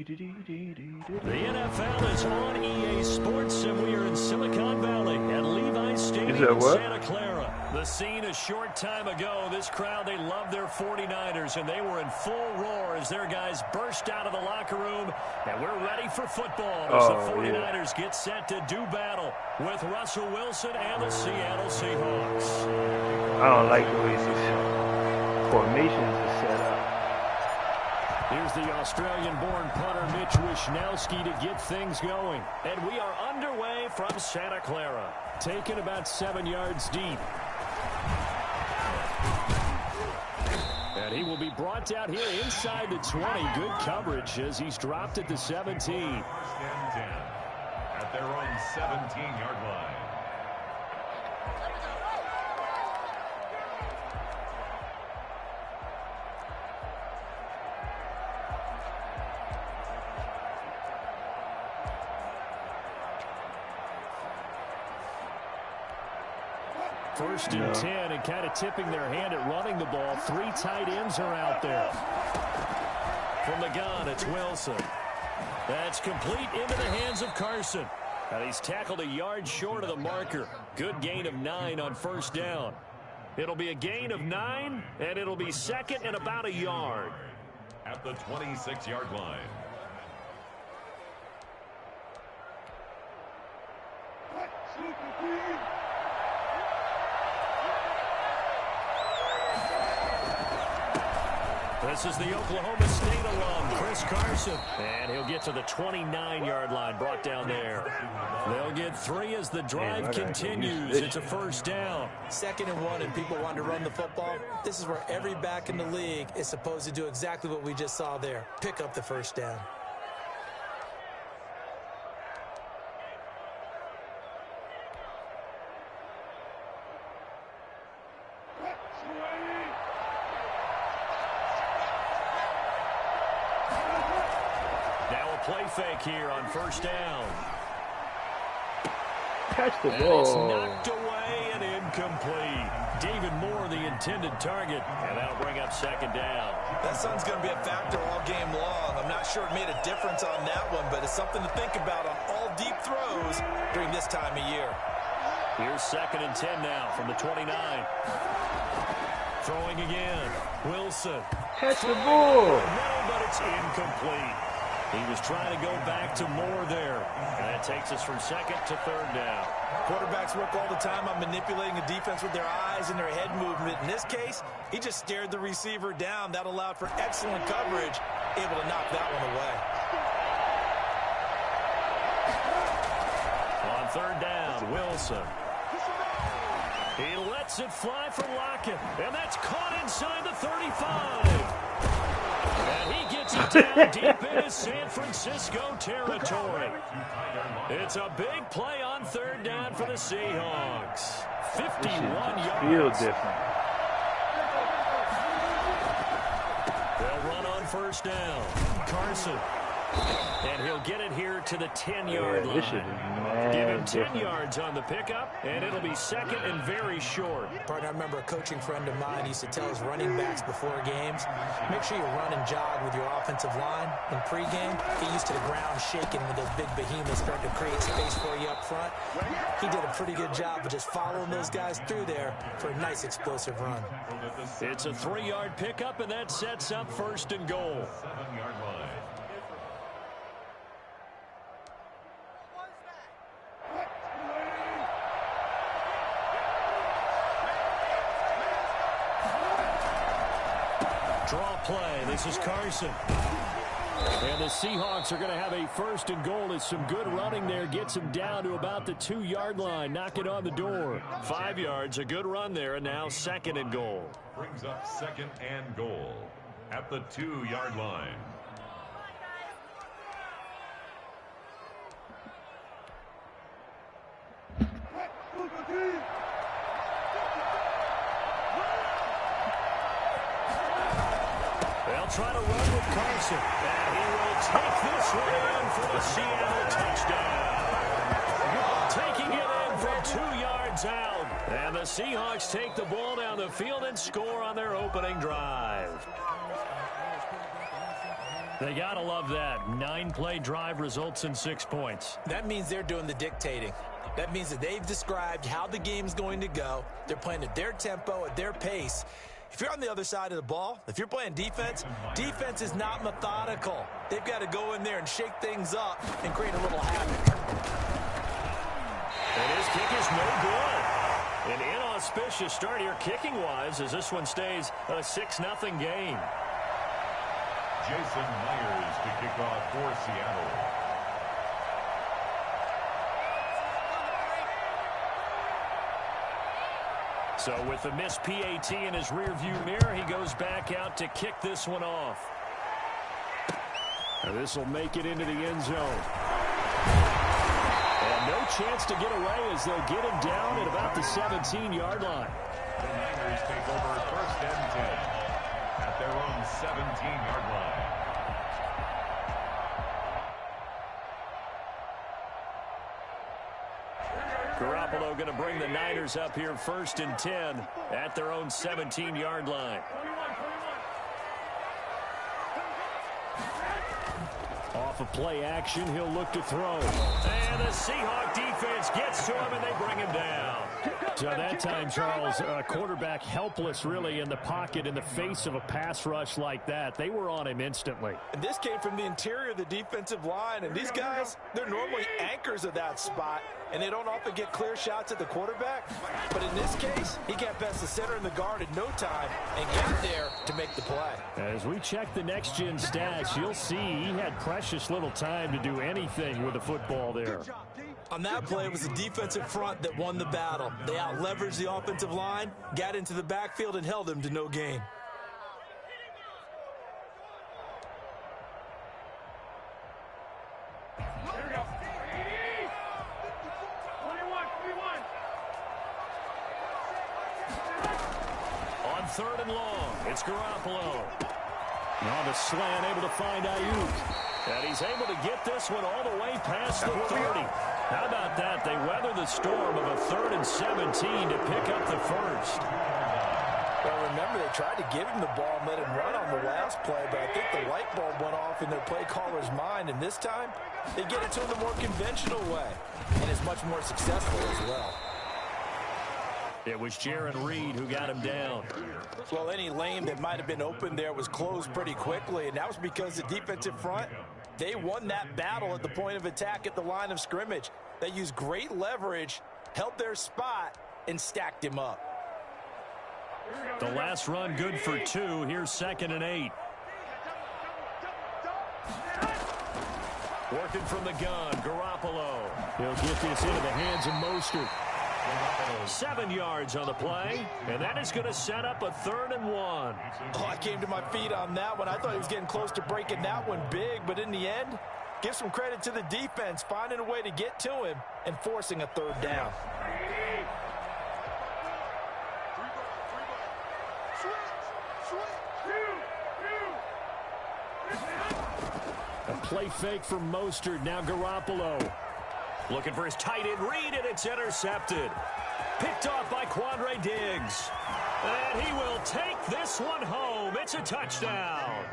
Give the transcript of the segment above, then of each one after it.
NFL is on EA Sports, and we are in Silicon Valley at Levi's Stadium in Santa Clara. The scene a short time ago. This crowd, they love their 49ers, and they were in full roar as their guys burst out of the locker room. And we're ready for football as the 49ers get set to do battle with Russell Wilson and the Seattle Seahawks. I don't like the way these formations are set up. Here's the Australian-born punter Mitch Wishnowsky to get things going. And we are underway from Santa Clara, taken about 7 yards deep. And he will be brought down here inside the 20. Good coverage as he's dropped at the 17. First and 10 at their own 17-yard line. First and 10, and kind of tipping their hand at running the ball. 3 tight ends are out there. From the gun, it's Wilson. That's complete into the hands of Carson. And he's tackled a yard short of the marker. Good gain of 9 on first down. It'll be a gain of 9, and it'll be second and about a yard. At the 26-yard line. This is the Oklahoma State alum, Chris Carson. And he'll get to the 29-yard line, brought down there. They'll get 3 as the drive continues. It's a first down. 2nd and 1, and people want to run the football. This is where every back in the league is supposed to do exactly what we just saw there. Pick up the first down. Play fake here on first down. Catch the and ball. It's knocked away and incomplete. David Moore, the intended target, and that'll bring up second down. That sun's going to be a factor all game long. I'm not sure it made a difference on that one, but it's something to think about on all deep throws during this time of year. Here's 2nd and 10 now from the 29. Throwing again. Wilson. Catch the ball. No, but it's incomplete. He was trying to go back to Moore there. And that takes us from 2nd to 3rd down. Quarterbacks work all the time on manipulating a defense with their eyes and their head movement. In this case, he just stared the receiver down. That allowed for excellent coverage, able to knock that one away. On 3rd down, Wilson. He lets it fly for Lockett. And that's caught inside the 35. And he gets it down deep into San Francisco territory. It's a big play on 3rd down for the Seahawks. 51 yards. Feel different. They'll run on first down. Carson. And he'll get it here to the 10-yard line. Give him 10 yards on the pickup, and it'll be 2nd and very short. Partner, I remember a coaching friend of mine used to tell his running backs before games, make sure you run and jog with your offensive line. In pregame, get used to the ground shaking when those big behemoths start to create space for you up front. He did a pretty good job of just following those guys through there for a nice explosive run. It's a 3-yard pickup, and that sets up 1st and goal. 7-yard line. Draw play. This is Carson. And the Seahawks are going to have a 1st and goal. It's some good running there. Gets him down to about the 2-yard line. Knock it on the door. 5 yards. A good run there. And now 2nd and goal. Brings up 2nd and goal at the 2-yard line. They'll try to run with Carson. And he will take this one in for the Seattle touchdown. Taking it in from 2 yards out. And the Seahawks take the ball down the field and score on their opening drive. They got to love that. 9-play drive results in 6 points. That means they're doing the dictating. That means that they've described how the game's going to go. They're playing at their tempo, at their pace. If you're on the other side of the ball, if you're playing defense, defense is not methodical. They've got to go in there and shake things up and create a little havoc. And his kick is no good. An inauspicious start here kicking-wise as this one stays a 6-0 game. Jason Myers to kick off for Seattle. So with the missed PAT in his rearview mirror, he goes back out to kick this one off. And this will make it into the end zone. And no chance to get away as they'll get him down at about the 17-yard line. The Niners take over 1st and 10 at their own 17-yard line. Garoppolo going to bring the Niners up here 1st and 10 at their own 17-yard line. Off of play action, he'll look to throw. And the Seahawk defense gets to him, and they bring him down. So that time, Charles, quarterback helpless really in the pocket in the face of a pass rush like that. They were on him instantly. And this came from the interior of the defensive line. And these guys, they're normally anchors of that spot. And they don't often get clear shots at the quarterback. But in this case, he got past the center and the guard in no time and got there to make the play. As we check the next-gen stats, you'll see he had precious little time to do anything with the football there. On that play, it was the defensive front that won the battle. They out-leveraged the offensive line, got into the backfield, and held him to no gain. On 3rd and long, it's Garoppolo. Now the slant, able to find Ayuk. And he's able to get this one all the way past the 30. How about that? They weather the storm of a 3rd and 17 to pick up the first. Well, remember, they tried to give him the ball and let him run on the last play, but I think the light bulb went off in their play caller's mind, and this time they get it to him the more conventional way, and it's much more successful as well. It was Jaron Reed who got him down. Well, any lane that might have been open there was closed pretty quickly, and that was because the defensive front, they won that battle at the point of attack at the line of scrimmage. They used great leverage, held their spot, and stacked him up. The last run good for 2. Here's 2nd and 8. Working from the gun, Garoppolo. He'll get this into the hands of Mostert. 7 yards on the play, and that is going to set up a 3rd and 1. Oh, I came to my feet on that one. I thought he was getting close to breaking that one big, but in the end, give some credit to the defense, finding a way to get to him and forcing a 3rd down. A play fake from Mostert, now Garoppolo. Looking for his tight end read, and it's intercepted. Picked off by Quandre Diggs. And he will take this one home. It's a touchdown.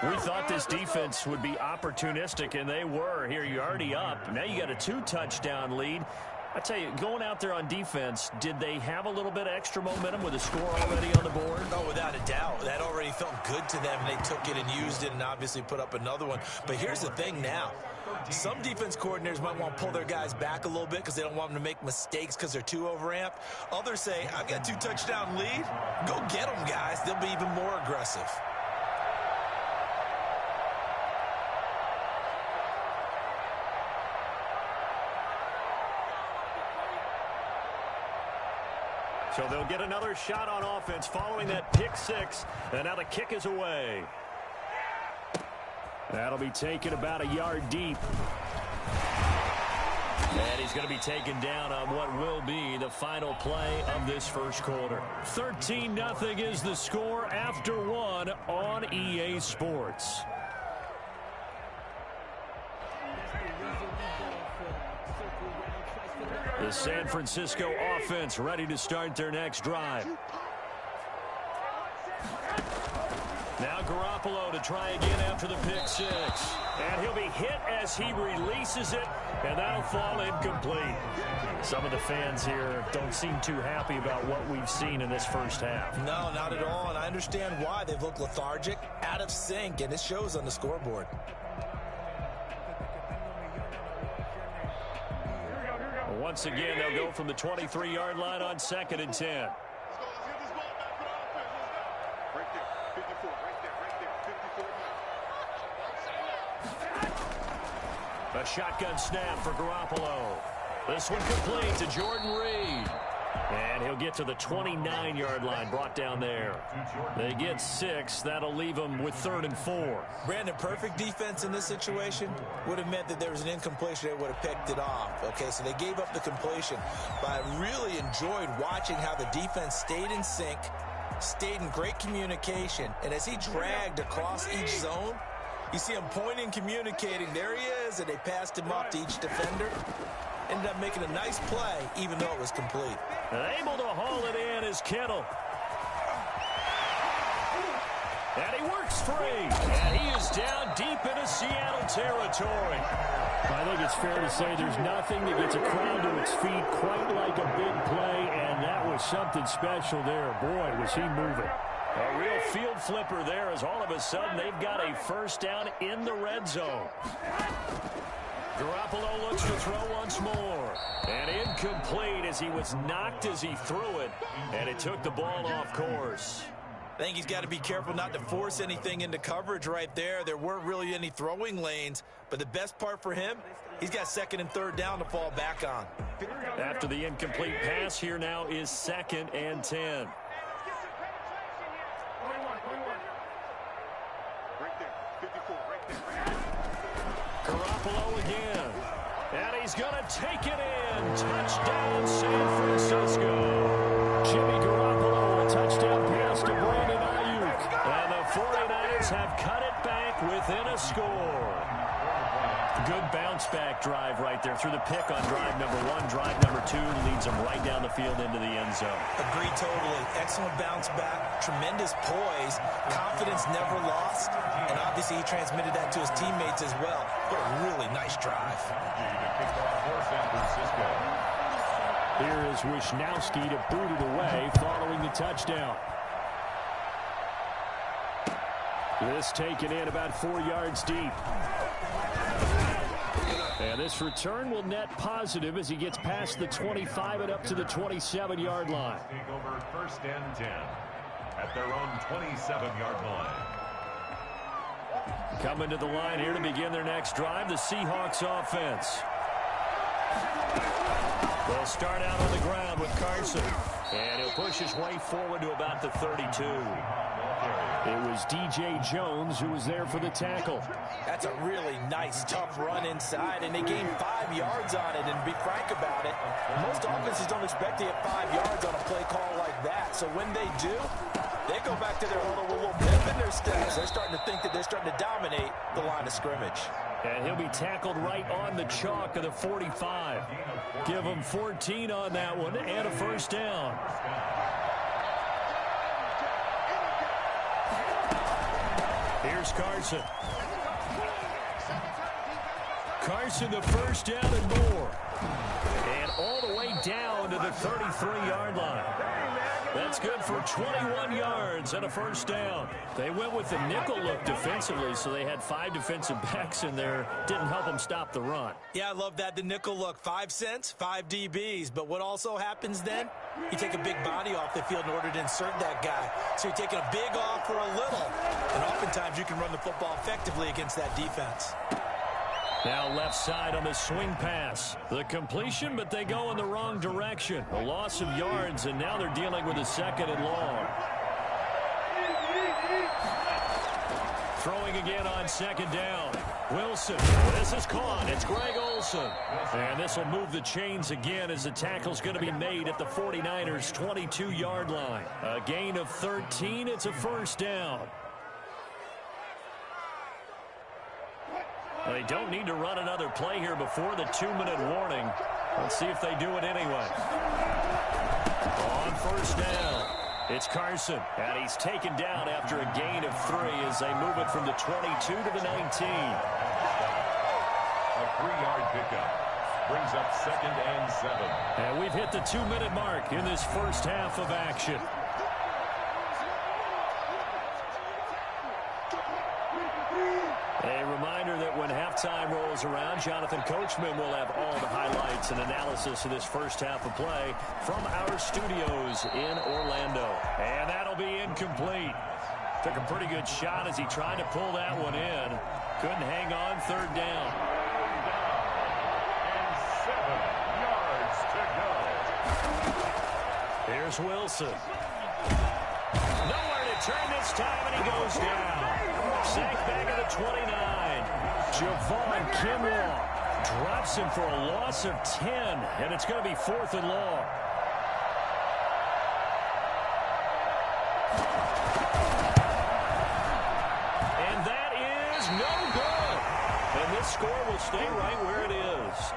We thought this defense would be opportunistic, and they were. Here, you're already up. Now you got a 2-touchdown lead. I tell you, going out there on defense, did they have a little bit of extra momentum with a score already on the board? Oh, without a doubt. That already felt good to them, and they took it and used it and obviously put up another one. But here's the thing now. Some defense coordinators might want to pull their guys back a little bit because they don't want them to make mistakes because they're too overamped. Others say, I've got 2-touchdown lead. Go get them, guys. They'll be even more aggressive. So they'll get another shot on offense following that pick 6. And now the kick is away. That'll be taken about a yard deep. And he's going to be taken down on what will be the final play of this first quarter. 13-0 is the score after 1 on EA Sports. The San Francisco offense ready to start their next drive. Now Garoppolo to try again after the pick six. And he'll be hit as he releases it, and that'll fall incomplete. Some of the fans here don't seem too happy about what we've seen in this first half. No, not at all, and I understand why. They've looked lethargic, out of sync, and it shows on the scoreboard. Once again, they'll go from the 23-yard line on 2nd and 10. A shotgun snap for Garoppolo. This one complete to Jordan Reed. And he'll get to the 29-yard line, brought down there. They get 6. That'll leave them with 3rd and 4. Brandon, perfect defense in this situation would have meant that there was an incompletion. They would have picked it off. Okay, so they gave up the completion. But I really enjoyed watching how the defense stayed in sync, stayed in great communication. And as he dragged across each zone, you see him pointing, communicating. There he is, and they passed him off to each defender. Ended up making a nice play, even though it was complete. Able to haul it in is Kittle. And he works free. And he is down deep into Seattle territory. I think it's fair to say there's nothing that gets a crowd to its feet quite like a big play, and that was something special there. Boy, was he moving. A real field flipper there as all of a sudden they've got a first down in the red zone. Garoppolo looks to throw once more. And incomplete as he was knocked as he threw it. And it took the ball off course. I think he's got to be careful not to force anything into coverage right there. There weren't really any throwing lanes. But the best part for him, he's got 2nd and 3rd down to fall back on. After the incomplete pass, here now is 2nd and 10. Garoppolo again. And he's going to take it in. Touchdown, San Francisco. Jimmy Garoppolo, a touchdown pass to Brandon Ayuk. And the 49ers have cut it back within a score. Good bounce-back drive right there through the pick on drive number 1. Drive number 2 leads them right down the field into the end zone. Agreed totally. Excellent bounce back. Tremendous poise. Confidence never lost. And obviously he transmitted that to his teammates as well. What a really nice drive. Here is Wishnowski to boot it away following the touchdown. This taken in about 4 yards deep. And this return will net positive as he gets past the 25 and up to the 27-yard line. Take over 1st and 10 at their own 27-yard line. Coming to the line here to begin their next drive, the Seahawks offense. They'll start out on the ground with Carson. And he'll push his way forward to about the 32. It was D.J. Jones who was there for the tackle. That's a really nice, tough run inside, and they gained 5 yards on it. And to be frank about it, most offenses don't expect to get 5 yards on a play call like that. So when they do, they go back to their huddle with a little pep in their steps. They're starting to think that they're starting to dominate the line of scrimmage. And he'll be tackled right on the chalk of the 45. Give him 14 on that one and a first down. Here's Carson. Carson, the first down and more. And all the way down to the 33-yard line. That's good for 21 yards and a first down. They went with the nickel look defensively, so they had 5 defensive backs in there. Didn't help them stop the run. Yeah, I love that, the nickel look. 5 cents, 5 DBs. But what also happens then, you take a big body off the field in order to insert that guy. So you're taking a big off for a little. And oftentimes you can run the football effectively against that defense. Now left side on the swing pass. The completion, but they go in the wrong direction. A loss of yards, and now they're dealing with a 2nd and long. Throwing again on 2nd down. Wilson. This is caught. It's Greg Olsen. And this will move the chains again as the tackle's going to be made at the 49ers' 22-yard line. A gain of 13. It's a first down. They don't need to run another play here before the 2-minute warning. Let's see if they do it anyway. On first down, It's Carson, and he's taken down after a gain of 3 as they move it from the 22 to the 19. A 3-yard pickup. Brings up 2nd and 7. And we've hit the 2-minute mark in this first half of action. A reminder that when halftime rolls around, Jonathan Coachman will have all the highlights and analysis of this first half of play from our studios in Orlando. And that'll be incomplete. Took a pretty good shot as he tried to pull that one in. Couldn't hang on, 3rd down. And 7 yards to go. Here's Wilson. Nowhere to turn this time, and he goes down. Sack back at the 29. Javon Kinlaw drops him for a loss of 10, and it's going to be 4th and long. And that is no good. And this score will stay right where it is.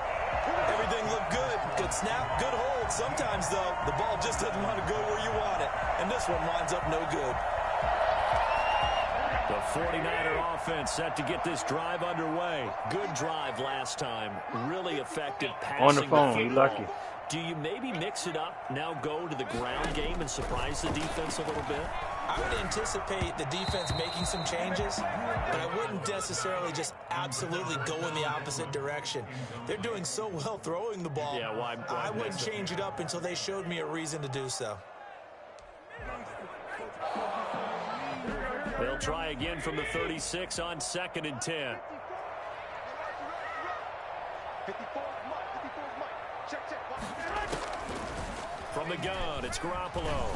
Everything looked good. Good snap, good hold. Sometimes, though, the ball just doesn't want to go where you want it. And this one winds up no good. The 49er offense set to get this drive underway. Good drive last time. Really effective passing. On the phone, you lucky. Do you maybe mix it up, now go to the ground game and surprise the defense a little bit? I would anticipate the defense making some changes, but I wouldn't necessarily just absolutely go in the opposite direction. They're doing so well throwing the ball. Yeah, why I wouldn't change it up until they showed me a reason to do so. They'll try again from the 36 on 2nd and 10. From the gun, it's Garoppolo.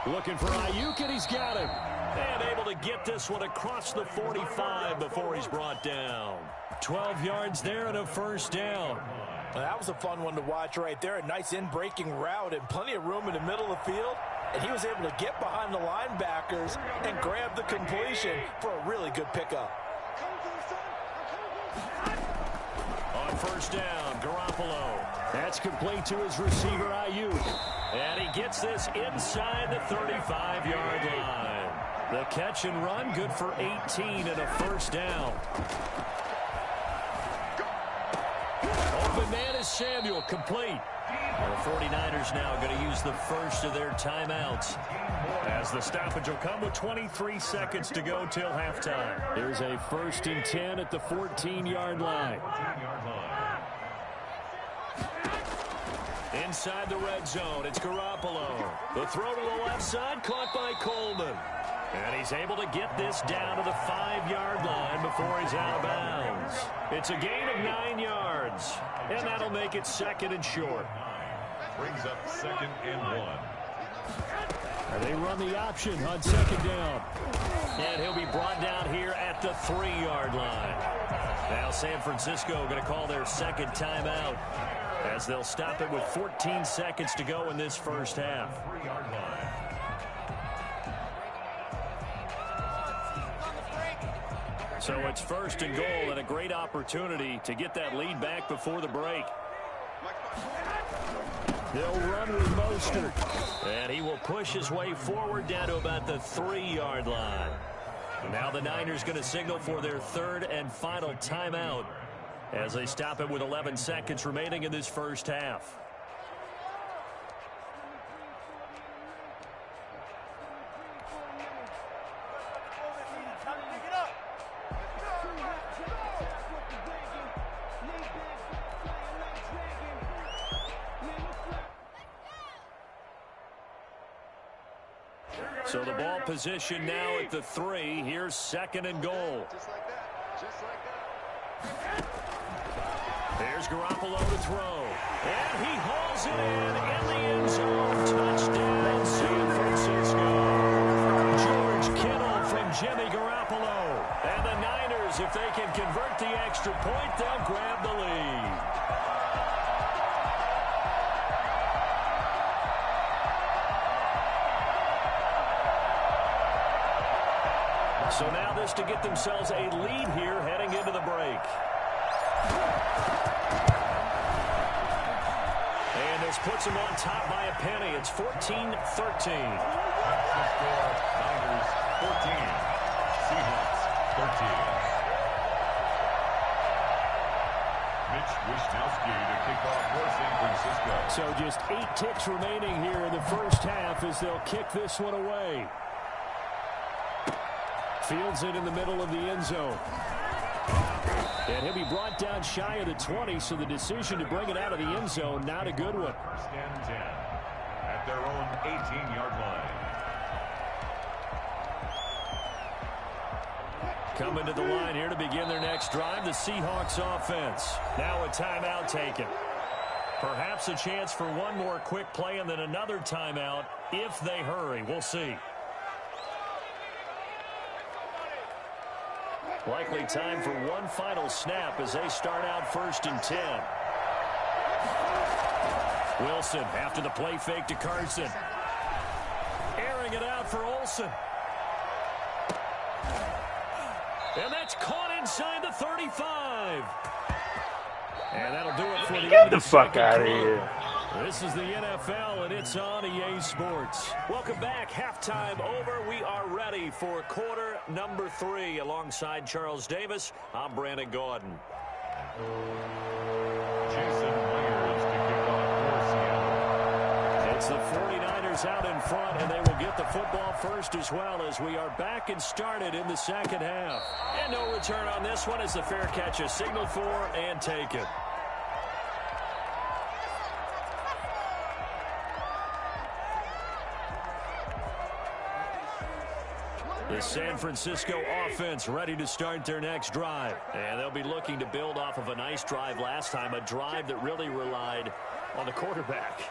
Looking for Ayuk, and he's got him. And able to get this one across the 45 before he's brought down. 12 yards there and a 1st down. Well, that was a fun one to watch right there. A nice in-breaking route and plenty of room in the middle of the field. And he was able to get behind the linebackers and grab the completion for a really good pickup. On 1st down, Garoppolo. That's complete to his receiver, Ayuk. And he gets this inside the 35-yard line. The catch and run, good for 18 and a 1st down. Open man is Samuel, complete. The 49ers now going to use the first of their timeouts, as the stoppage will come with 23 seconds to go till halftime. Here's a 1st and 10 at the 14-yard line. Inside the red zone, it's Garoppolo. The throw to the left side, caught by Coleman. And he's able to get this down to the 5-yard line before he's out of bounds. It's a gain of 9 yards, and that'll make it 2nd and short. Brings up 2nd and 1. And they run the option on 2nd down. And he'll be brought down here at the 3-yard line. Now San Francisco going to call their 2nd timeout, as they'll stop it with 14 seconds to go in this first half. 3-yard line. So it's 1st and goal, and a great opportunity to get that lead back before the break. They'll run with Mostert, and he will push his way forward down to about the 3-yard line. Now the Niners going to signal for their 3rd and final timeout, as they stop it with 11 seconds remaining in this first half. So the ball position now at the 3. Here's 2nd and goal. There's Garoppolo to throw. And he hauls it in the end zone. Touchdown, San Francisco. George Kittle from Jimmy Garoppolo. And the Niners, if they can convert the extra point, they'll grab the lead. So now this to get themselves a lead here heading into the break. And this puts them on top by a penny. It's 14-13. That's the score. Niners 14. Seahawks 13. Mitch Wishnowsky to kick off for San Francisco. So just 8 ticks remaining here in the first half as they'll kick this one away. Fields it in the middle of the end zone. And he'll be brought down shy of the 20, so the decision to bring it out of the end zone, not a good one. First and 10 at their own 18-yard line. Coming to the line here to begin their next drive, the Seahawks offense. Now a timeout taken. Perhaps a chance for one more quick play and then another timeout if they hurry. We'll see. Likely time for one final snap as they start out 1st and 10. Wilson after the play fake to Carson. Airing it out for Olsen. And that's caught inside the 35. And that'll do it for the Get the fuck out of here. This is the NFL, and it's on EA Sports. Welcome back. Halftime over. We are ready for quarter number 3. Alongside Charles Davis, I'm Brandon Gaudin. Jason Myers to kick off for Seattle. It's the 49ers out in front, and they will get the football first as well as we are back and started in the second half. And no return on this one as the fair catch is signaled for and taken. The San Francisco offense ready to start their next drive. And they'll be looking to build off of a nice drive last time, a drive that really relied on the quarterback.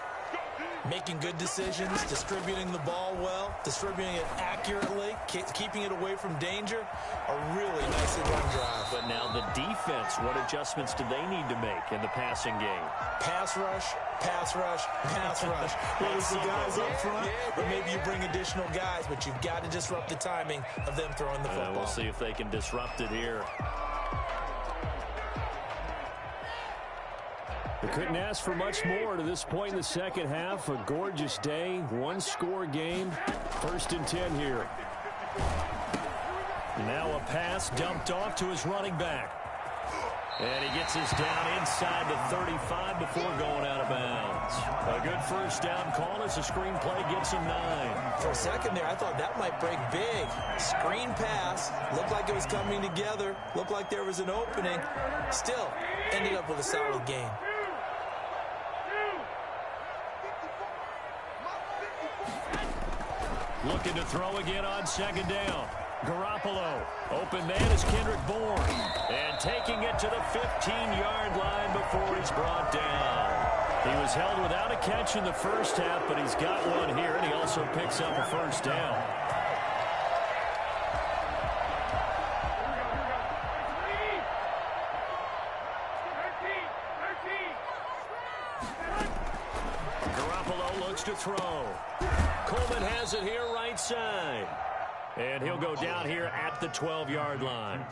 Making good decisions, distributing the ball well, distributing it accurately, keeping it away from danger. A really nicely run drive. But now the defense, what adjustments do they need to make in the passing game? Pass rush, pass rush, pass rush. Whether it's the guys up front, or maybe you bring additional guys, but you've got to disrupt the timing of them throwing the football. We'll see if they can disrupt it here. We couldn't ask for much more to this point in the second half. A gorgeous day, one-score game. 1st and 10 here. Now a pass dumped off to his running back. And he gets us down inside the 35 before going out of bounds. A good first down call as the screen play gets him 9. For a second there, I thought that might break big. Screen pass. Looked like it was coming together. Looked like there was an opening. Still, ended up with a solid game. Looking to throw again on 2nd down. Garoppolo. Open man is Kendrick Bourne. And taking it to the 15-yard line before he's brought down. He was held without a catch in the first half, but he's got one here, and he also picks up a first down. Garoppolo looks to throw. Coleman has it here right side. And he'll go down here at the 12-yard line.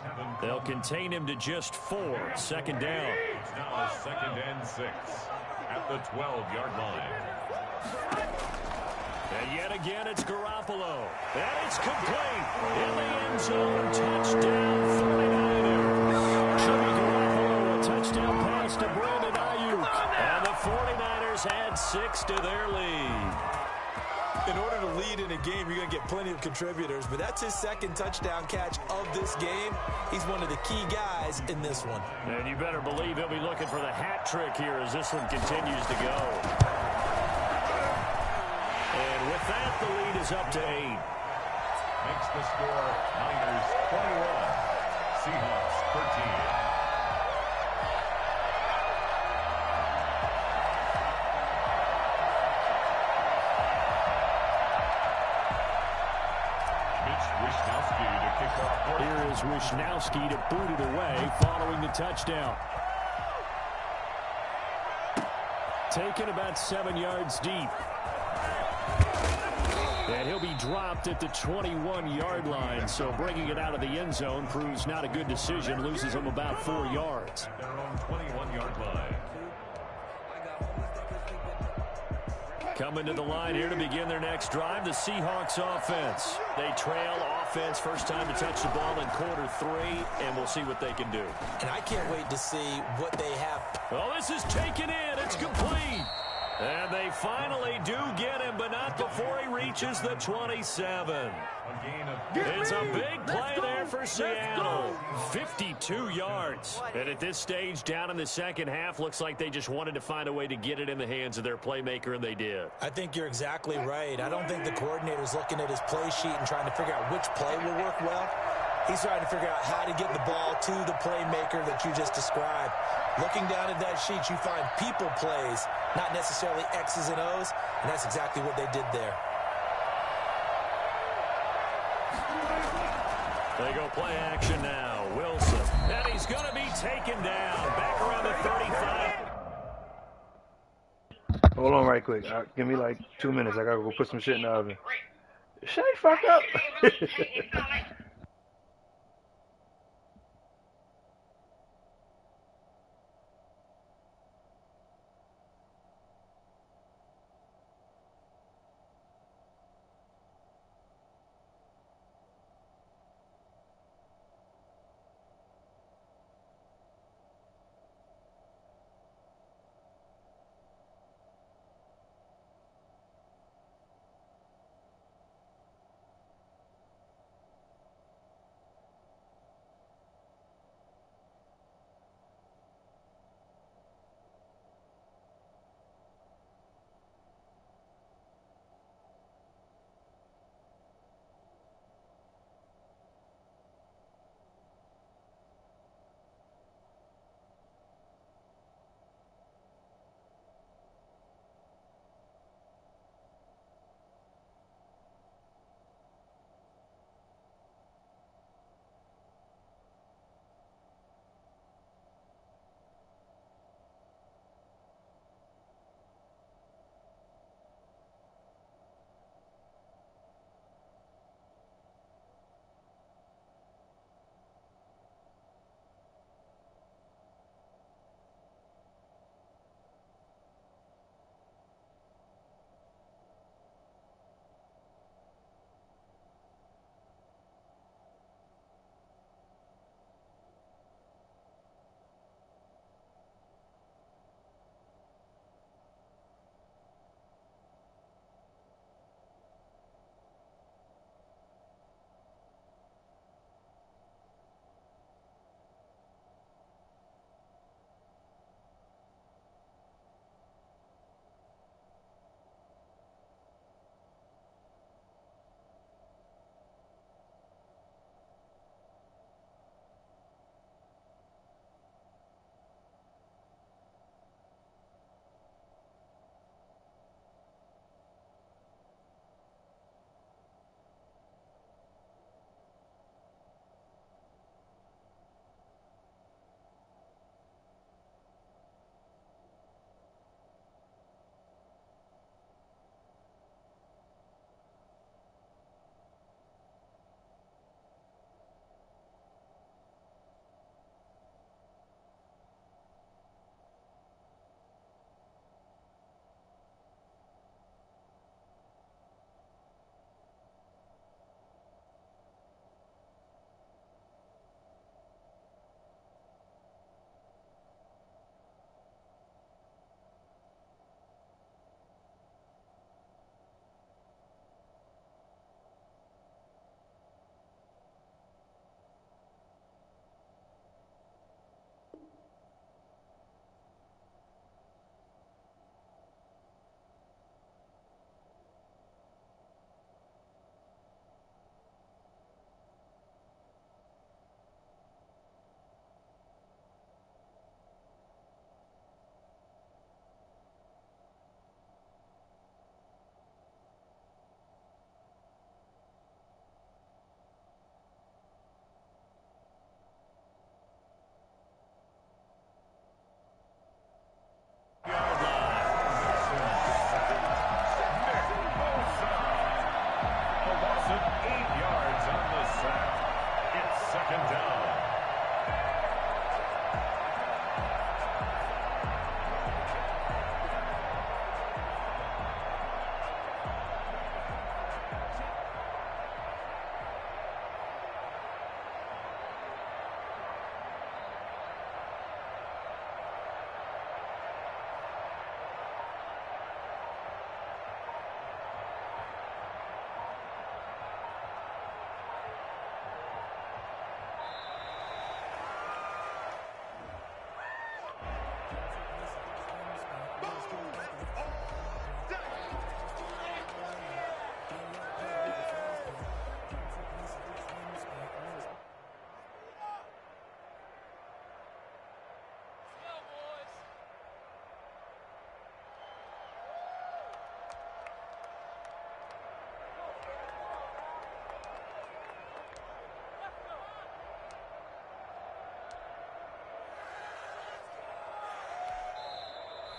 They'll contain him to just 4. 2nd down. It's now 2nd and 6 at the 12-yard line. And yet again, it's Garoppolo. And it's complete. In the end zone, touchdown 49ers. Jimmy Garoppolo, a touchdown pass to Brandon Ayuk. And the 49ers add 6 to their lead. In order to lead in a game, you're going to get plenty of contributors, but that's his 2nd touchdown catch of this game. He's one of the key guys in this one. And you better believe he'll be looking for the hat trick here as this one continues to go. And with that, the lead is up to 8. Makes the score Niners 21, Seahawks 13. Here is Wishnowsky to boot it away following the touchdown. Taken about 7 yards deep. And he'll be dropped at the 21-yard line, so bringing it out of the end zone proves not a good decision. Loses him about 4 yards. Their own 21-yard line. Coming to the line here to begin their next drive, the Seahawks offense. They trail offense, first time to touch the ball in quarter 3, and we'll see what they can do. And I can't wait to see what they have. Well, this is taken in. It's complete. And they finally do get him, but not before he reaches the 27. It's a big play there for Seattle. 52 yards. And at this stage, down in the second half, looks like they just wanted to find a way to get it in the hands of their playmaker, and they did. I think you're exactly right. I don't think the coordinator's looking at his play sheet and trying to figure out which play will work well. He's trying to figure out how to get the ball to the playmaker that you just described. Looking down at that sheet, you find people plays, not necessarily X's and O's, and that's exactly what they did there. They go play action now. Wilson. And he's going to be taken down. Back around the 35. Hold on right quick. Give me like 2 minutes. I got to go put some shit in the oven. Shay, fuck up.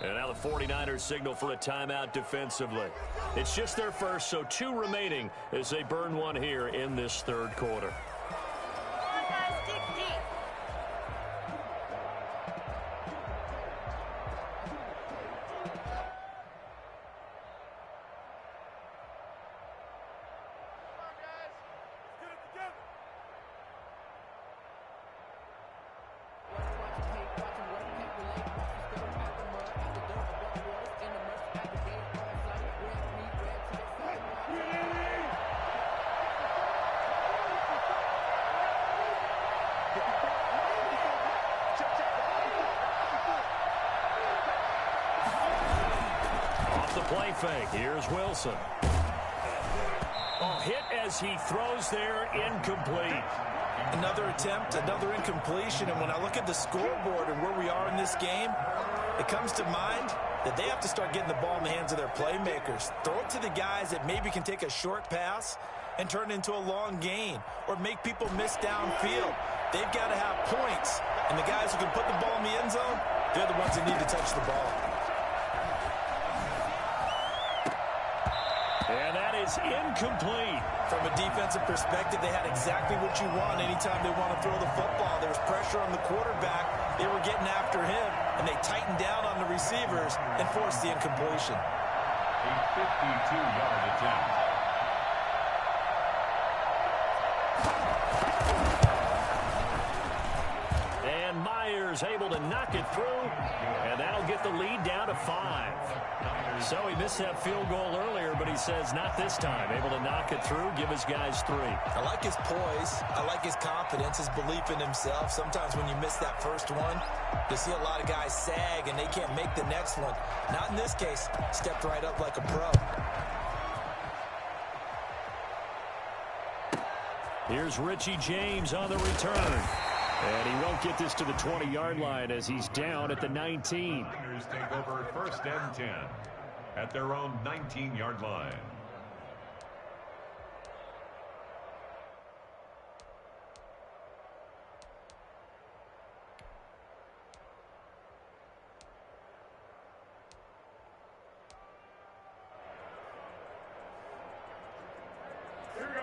And now the 49ers signal for a timeout defensively. It's just their first, so 2 remaining as they burn one here in this third quarter. Play fake. Here's Wilson. Hit as he throws there, incomplete. Another attempt, another incompletion, and when I look at the scoreboard and where we are in this game, it comes to mind that they have to start getting the ball in the hands of their playmakers. Throw it to the guys that maybe can take a short pass and turn it into a long gain or make people miss downfield. They've got to have points, and the guys who can put the ball in the end zone, they're the ones that need to touch the ball. And that is incomplete. From a defensive perspective, they had exactly what you want anytime they want to throw the football. There was pressure on the quarterback. They were getting after him, and they tightened down on the receivers and forced the incompletion. A 52-yard attempt. And Myers able to knock it through, and that'll get the lead down to 5. So he missed that field goal earlier, but he says not this time. Able to knock it through, give his guys 3. I like his poise. I like his confidence, his belief in himself. Sometimes when you miss that first one, you see a lot of guys sag and they can't make the next one. Not in this case. Stepped right up like a pro. Here's Richie James on the return. And he won't get this to the 20-yard line as he's down at the 19. Niners take over 1st and 10 at their own 19-yard line.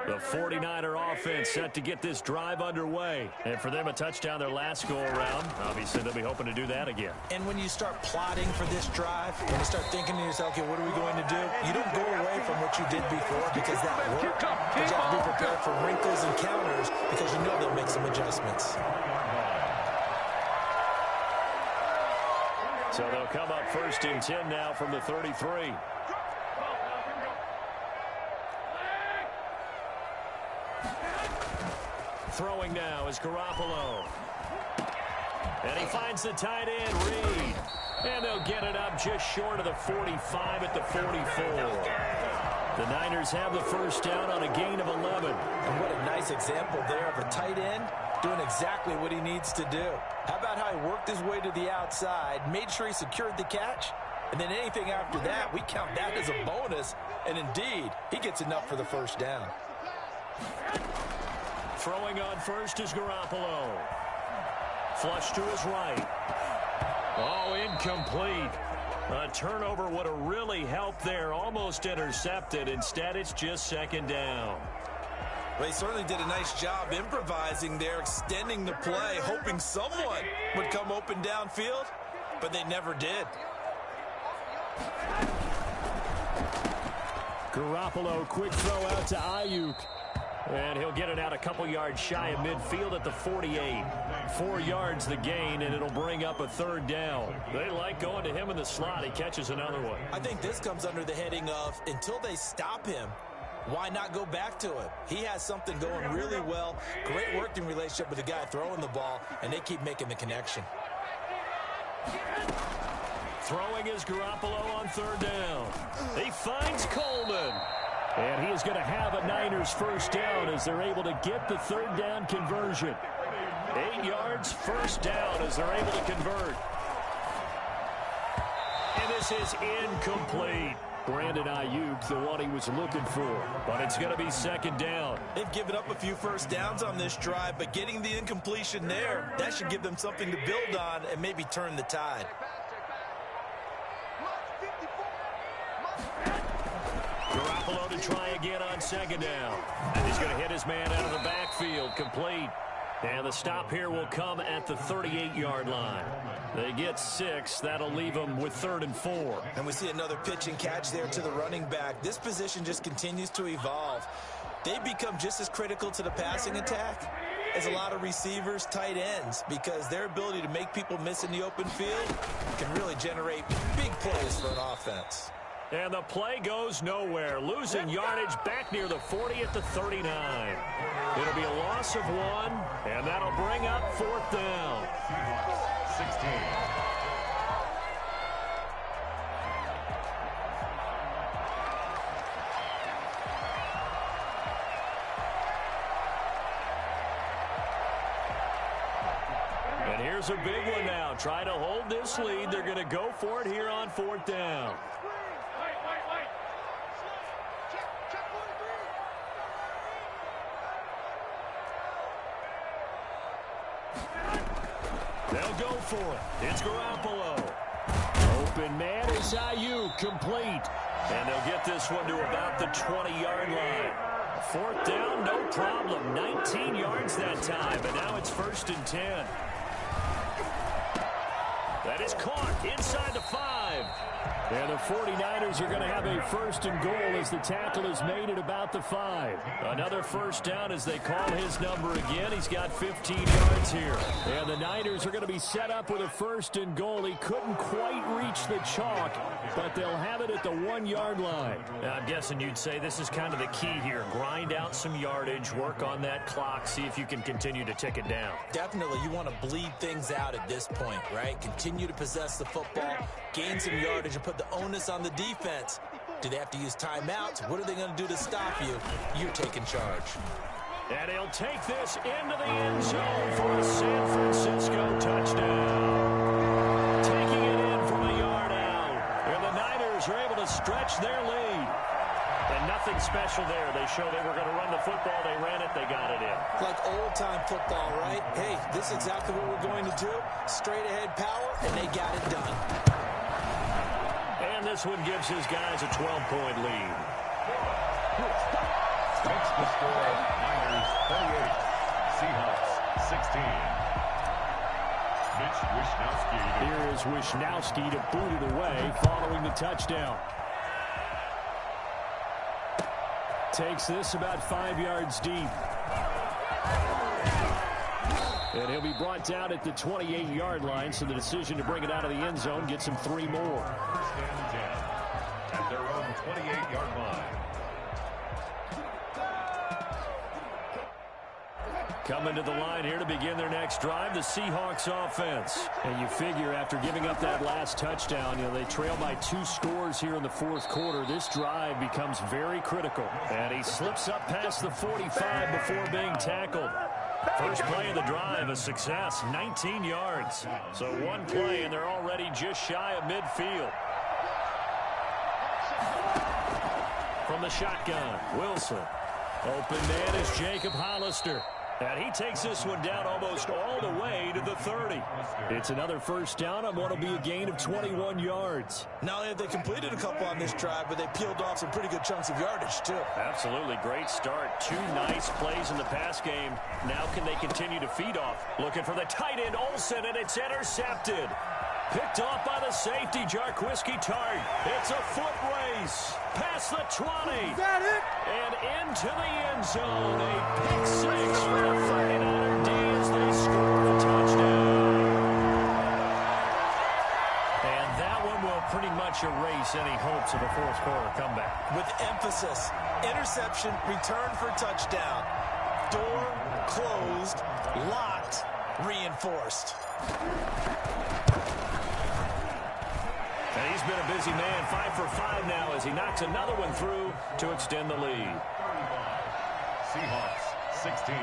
The 49er offense set to get this drive underway. And for them, a touchdown their last go-around. Obviously, they'll be hoping to do that again. And when you start plotting for this drive, when you start thinking to yourself, okay, what are we going to do? You don't go away from what you did before because that worked. But you have to be prepared for wrinkles and counters because you know they'll make some adjustments. So they'll come up 1st and 10 now from the 33. Throwing now is Garoppolo. And he finds the tight end, Reed. And they'll get it up just short of the 45 at the 44. The Niners have the first down on a gain of 11. And what a nice example there of a tight end doing exactly what he needs to do. How about how he worked his way to the outside, made sure he secured the catch, and then anything after that, we count that as a bonus. And indeed, he gets enough for the first down. Throwing on first is Garoppolo. Flush to his right. Oh, incomplete. A turnover would have really helped there. Almost intercepted. Instead, it's just 2nd down. Well, he certainly did a nice job improvising there, extending the play, hoping someone would come open downfield, but they never did. Garoppolo, quick throw out to Ayuk. And he'll get it out a couple yards shy of midfield at the 48. 4 yards the gain, and it'll bring up a 3rd down. They like going to him in the slot. He catches another one. I think this comes under the heading of, until they stop him, why not go back to him? He has something going really well. Great working relationship with the guy throwing the ball, and they keep making the connection. Throwing is Garoppolo on 3rd down. He finds Coleman. And he is going to have a Niners first down as they're able to get the 3rd down conversion. 8 yards, first down as they're able to convert. And this is incomplete. Brandon Ayuk, the one he was looking for. But it's going to be 2nd down. They've given up a few first downs on this drive, but getting the incompletion there, that should give them something to build on and maybe turn the tide. Garoppolo to try again on second down. And he's going to hit his man out of the backfield, complete. And the stop here will come at the 38-yard line. They get 6. That'll leave them with 3rd and 4. And we see another pitch and catch there to the running back. This position just continues to evolve. They become just as critical to the passing attack as a lot of receivers, tight ends, because their ability to make people miss in the open field can really generate big plays for an offense. And the play goes nowhere. Losing yardage back near the 40 at the 39. It'll be a loss of 1, and that'll bring up 4th down. 16. And here's a big one now. Try to hold this lead. They're going to go for it here on 4th down. They'll go for it. It's Garoppolo. Open man is Ayuk, complete. And they'll get this one to about the 20-yard line. 4th down, no problem. 19 yards that time, and now it's 1st and 10. That is caught inside the 5. And the 49ers are going to have a 1st and goal as the tackle is made at about the 5. Another 1st down as they call his number again. He's got 15 yards here. And the Niners are going to be set up with a 1st and goal. He couldn't quite reach the chalk, but they'll have it at the 1-yard line. Now, I'm guessing you'd say this is kind of the key here. Grind out some yardage, work on that clock, see if you can continue to tick it down. Definitely, you want to bleed things out at this point, right? Continue to possess the football, gain some yardage, and put the onus on the defense. Do they have to use timeouts? What are they going to do to stop you? You're taking charge. And he'll take this into the end zone for a San Francisco touchdown. Taking it in from a yard out. And the Niners are able to stretch their lead. And nothing special there. They showed they were going to run the football. They ran it. They got it in. Like old-time football, right? Hey, this is exactly what we're going to do. Straight-ahead power, and they got it done. And this one gives his guys a 12-point lead. Makes the score Niners 38, Seahawks 16. Mitch Wishnowsky. Here is Wishnowsky to boot it away following the touchdown. Takes this about 5 yards deep. And he'll be brought down at the 28-yard line, so the decision to bring it out of the end zone gets him 3 more. 1st and 10 at their own 28-yard line. Coming to the line here to begin their next drive, the Seahawks offense. And you figure after giving up that last touchdown, they trail by 2 scores here in the 4th quarter. This drive becomes very critical. And he slips up past the 45 before being tackled. First play of the drive, a success, 19 yards. So 1 play, and they're already just shy of midfield. From the shotgun, Wilson. Open man is Jacob Hollister. And he takes this one down almost all the way to the 30. It's another 1st down on what will be a gain of 21 yards. Not only have they completed a couple on this drive, but they peeled off some pretty good chunks of yardage, too. Absolutely. Great start. 2 nice plays in the pass game. Now can they continue to feed off? Looking for the tight end, Olsen, and it's intercepted. Picked off by the safety, Jarquiski Tart. It's a foot race. Past the 20. Got it. And into the end zone. A pick 6 for the 49er D as they score a touchdown. And that one will pretty much erase any hopes of a 4th quarter comeback. With emphasis, interception, return for touchdown. Door closed, locked, reinforced. And he's been a busy man, 5 for 5 now as he knocks another one through to extend the lead. Seahawks 16.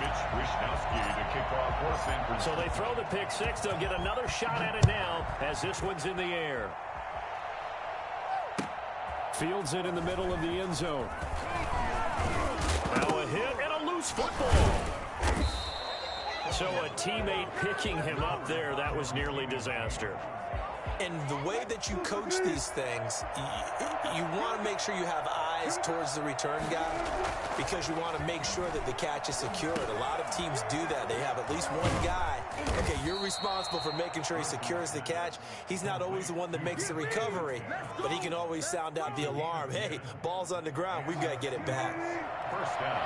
Mitch Wishnowsky to kick off for San Francisco. So they throw the pick 6. They'll get another shot at it now as this one's in the air. Fields it in the middle of the end zone. Now a hit and a loose football. So a teammate picking him up there, that was nearly disaster. And the way that you coach these things, you want to make sure you have eyes towards the return guy because you want to make sure that the catch is secured. A lot of teams do that. They have at least one guy. Okay, you're responsible for making sure he secures the catch. He's not always the one that makes the recovery, but he can always sound out the alarm. Hey, ball's on the ground. We've got to get it back. First down.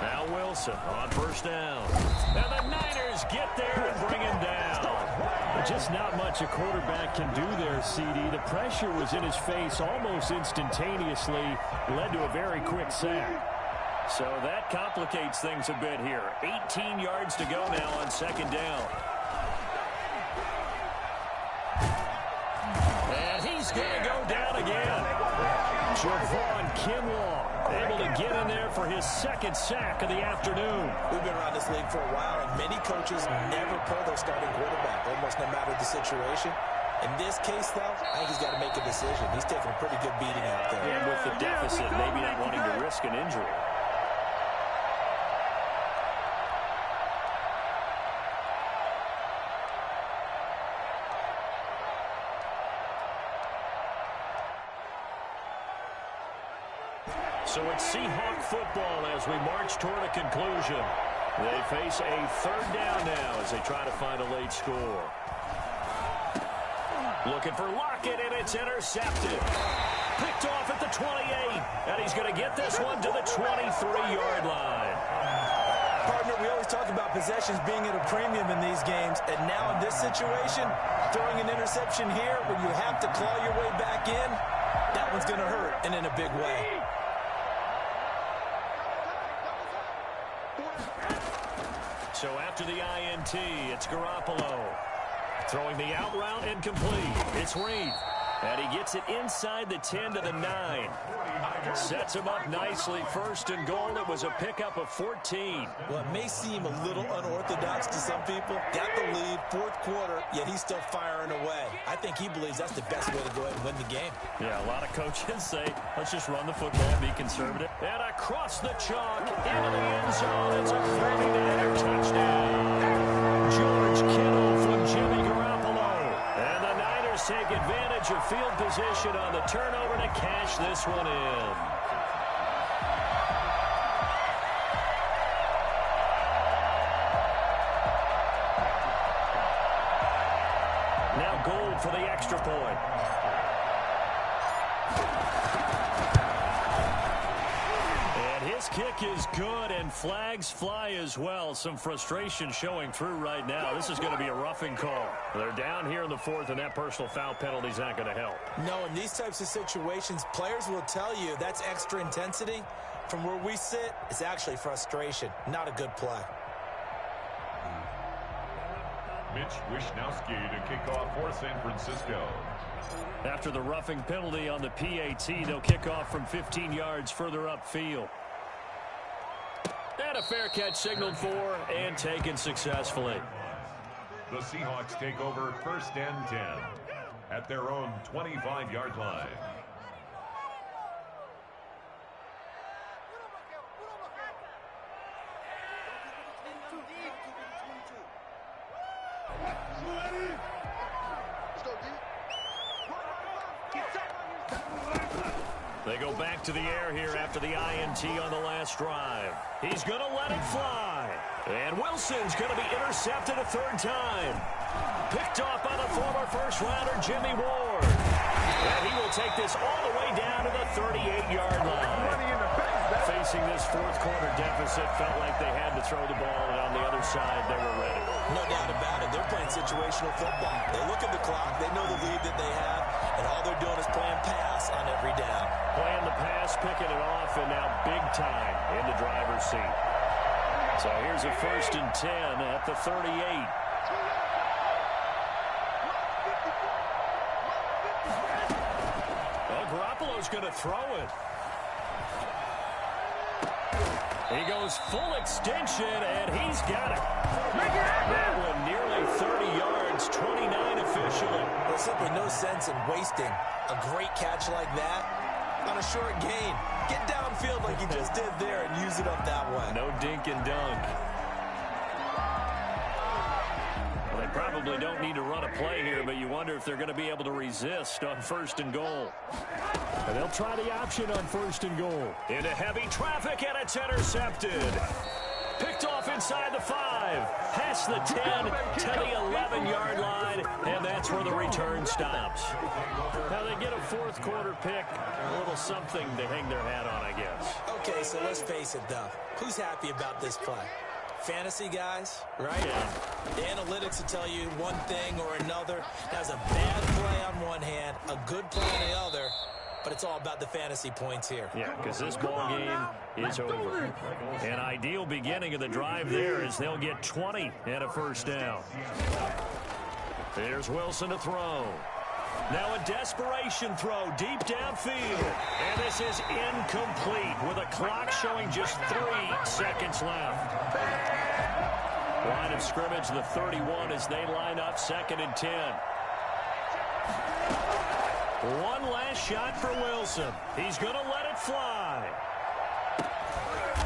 Now Wilson on first down. And the Niners get there and bring him down. Just not much a quarterback can do there, CD. The pressure was in his face almost instantaneously. Led to a very quick sack. So that complicates things a bit here. 18 yards to go now on second down. And he's going to go down again. Javon Kinlaw able to get in there for his second sack of the afternoon. We've been around this league for a while, and many coaches never pull their starting quarterback, almost no matter the situation. In this case, though, I think he's got to make a decision. He's taking a pretty good beating out there. And with the deficit, maybe not wanting to risk an injury. So it's Seahawk football as we march toward a conclusion. They face a third down now as they try to find a late score. Looking for Lockett, and it's intercepted. Picked off at the 28, and he's going to get this one to the 23-yard line. Partner, we always talk about possessions being at a premium in these games, and now in this situation, throwing an interception here when you have to claw your way back in, that one's going to hurt, and in a big way. So after the INT, it's Garoppolo. Throwing the out route incomplete. It's Reed. And he gets it inside the 10 to the 9. Sets him up nicely. First and goal. It was a pickup of 14. Well, it may seem a little unorthodox to some people. Got the lead, fourth quarter, yet he's still firing away. I think he believes that's the best way to go ahead and win the game. Yeah, a lot of coaches say, let's just run the football, be conservative. And across the chalk, into the end zone. It's a 39er touchdown. George Kittle from Jimmy Garoppolo. And the Niners take advantage of field position on the turnover to cash this one in. Now Gold for the extra point. And his kick is good, and flags fly as well. Some frustration showing through right now. This is going to be a roughing call. They're down here in the fourth, and that personal foul penalty is not going to help. No, in these types of situations, players will tell you that's extra intensity. From where we sit, it's actually frustration. Not a good play. Mitch Wishnowsky to kick off for San Francisco. After the roughing penalty on the PAT, they'll kick off from 15 yards further upfield. And a fair catch signaled for and taken successfully. The Seahawks take over first and 10 at their own 25-yard line. They go back to the air here after the INT on the last drive. He's going to let it fly. And Wilson's going to be intercepted a third time. Picked off by the former first-rounder Jimmy Ward. And he will take this all the way down to the 38-yard line. Facing this fourth quarter deficit, felt like they had to throw the ball, and on the other side, they were ready. No doubt about it. They're playing situational football. They look at the clock. They know the lead that they have, and all they're doing is playing pass on every down. Playing the pass, picking it off, and now big time in the driver's seat. So here's a first and 10 at the 38. Well, Garoppolo's going to throw it. He goes full extension, and he's got it. That one nearly 30 yards, 29 officially. simply no sense in wasting a great catch like that on a short gain. Get downfield like you just did there and use it up that way. No dink and dunk. Well, they probably don't need to run a play here, but you wonder if they're going to be able to resist on 1st and goal. And they'll try the option on 1st and goal. Into heavy traffic, and it's intercepted. Picked off inside the 5, past the 10 to the 11-yard line, and that's where the return stops. Now they get a 4th quarter pick, a little something to hang their hat on, I guess. Okay, so let's face it, though. Who's happy about this play? Fantasy guys, right? Yeah. The analytics will tell you one thing or another. That's a bad play on one hand, a good play on the other. But it's all about the fantasy points here. Yeah, because this ball game is over. An ideal beginning of the drive there is they'll get 20 and a 1st down. Here's Wilson to throw. Now a desperation throw deep downfield. And this is incomplete with a clock showing just 3 seconds left. Line of scrimmage, the 31 as they line up 2nd and 10. One last shot for Wilson. He's going to let it fly.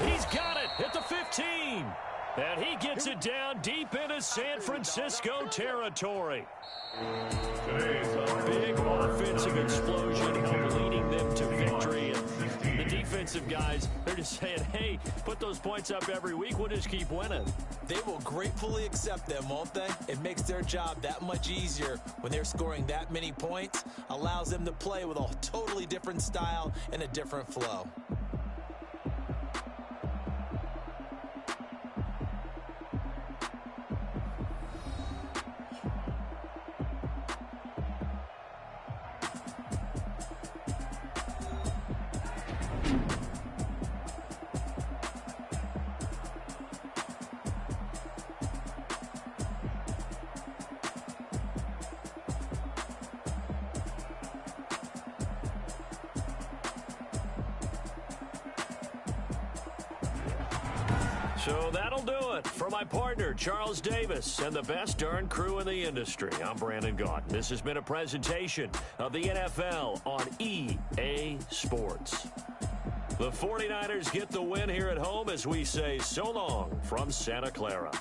He's got it at the 15. And he gets it down deep into San Francisco territory. Big offensive explosion leading them to victory. And the defensive guys, they're just saying, hey, put those points up every week. We'll just keep winning. They will gratefully accept them, won't they? It makes their job that much easier when they're scoring that many points. Allows them to play with a totally different style and a different flow. So that'll do it for my partner, Charles Davis, and the best darn crew in the industry. I'm Brandon Gaudin. This has been a presentation of the NFL on EA Sports. The 49ers get the win here at home as we say so long from Santa Clara.